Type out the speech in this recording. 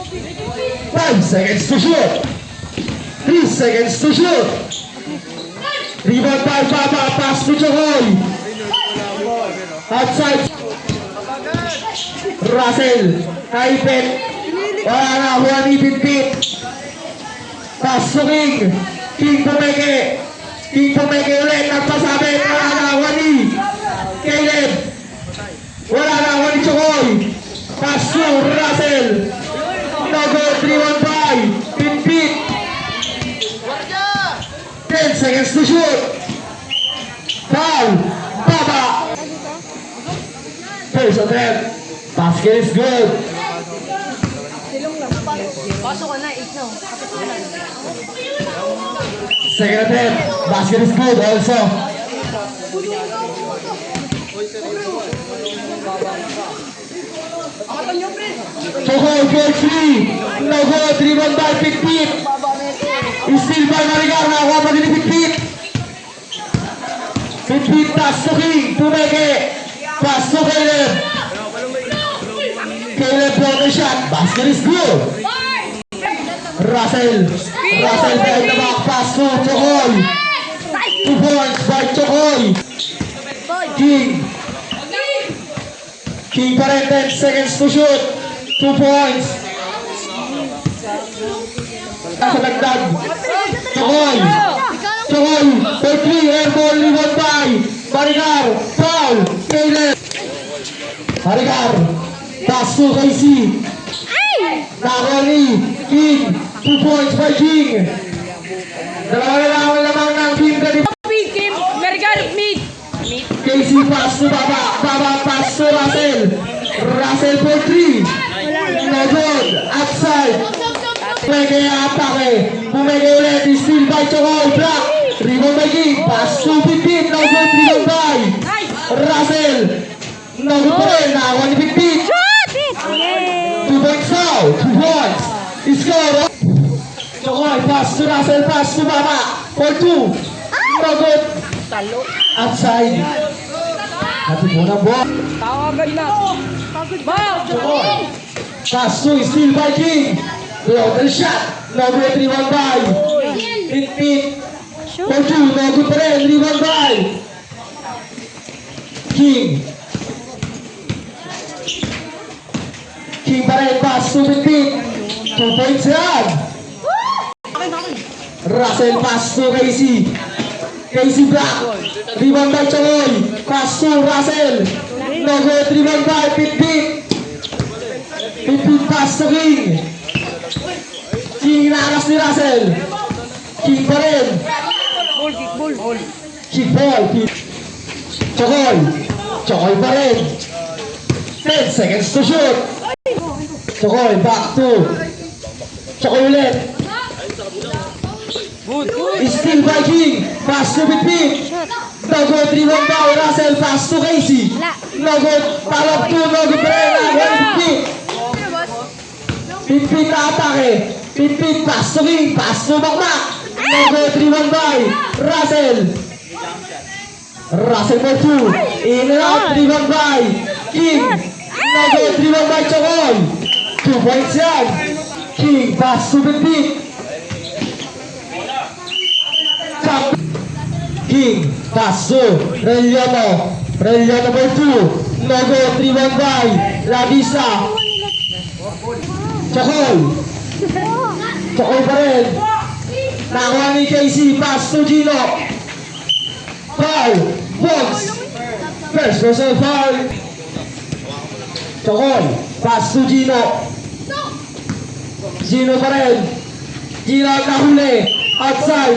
5 seconds to shoot. 3 seconds to shoot. Rebound by Baba, pass to Chokoy. Outside. Russell, Kaipet. Wala na, Juan ipit-pit. Pass to King. King pumeke. King pumeke ulit. Nagpasabit. Wala na, Juan. Caleb. Wala na, Juan Chokoy. Pass to Russell. No good, 3-1 by. Pit-pit. 10 seconds to shoot. Foul. Baba. First attempt. Basket is good. Pasok ka na, 8 na. Second attempt. Basket is good also. Chokoy, 4-3. No good, 3-1 by Pit-pit. Steal by Maricar, nakakuha pa din ni Pit-pit. Pit-pit, pass to King, pumeke. Pass to Caleb. Caleb block the shot, basket is good. Russell behind the back, pass to Chokoy. 2 points by Chokoy. King pa rin, 10 seconds to shoot. 2 points. Nasa dagdag. Chokoy, 4-3, airball, rebound by Maricar, foul, Caleb. Maricar, pass to Casey. Nakakuha ni King, 2 points by King. Dalawa na lang ang lamang ng team ka. Casey, pass to Baba, pass to Russell. Russell 4-3. No good, outside. Pumeke atake. Pumeke ulit. Steal by Chokoy. Block. Rebound by King. Pass to Pit-pit. No good. Rebound by Russell. No good pa rin. Nakakuha ni Pit-pit. 2 points now. 2 points. Score. Chokoy. Pass to Russell. Pass to Baba. 4-2. No good. Outside. Natin muna buwan. Tawagan na. Chokoy. Pass to steal by King. Block the shot. No good, 3-1 by. Pit-pit. 4-2. No good pa rin. 3-1 by King. King pa rin. Pass to Pit-pit. 2 points yan. Russell pass to Casey. Casey block. Rebound by Chokoy. Pass to Russell. No good, 3-1 by Pit-pit. Pit-pit pass to King. King inakas ni Russell. King pa rin. Kick ball. Chokoy pa rin. 10 seconds to shoot. Chokoy back to Chokoy ulit. Steal by King. Pass to Pit-pit. No good, 3-1 by Russell. Pass to Casey. No good. Palop to. No good pa rin. Pit-pit. Pit-pit na atake. Pit-pit, pass to King, pass to Bakbak. No good, 3-1 by Russell. Russell for 2. In and out, 3-1 by King. No good, 3-1 by Chokoy. 2 points yan. King, pass to Pit-pit. King, pass to Reliono. Reliono for 2. No good, 3-1 by Ladisa. Chokoy. Chokoy pa rin. Nakuha ni Casey. Pass to Gino. Foul. Box. First personal foul. Chokoy. Pass to Gino. Gino pa rin. Gino ang nahuli. Outside.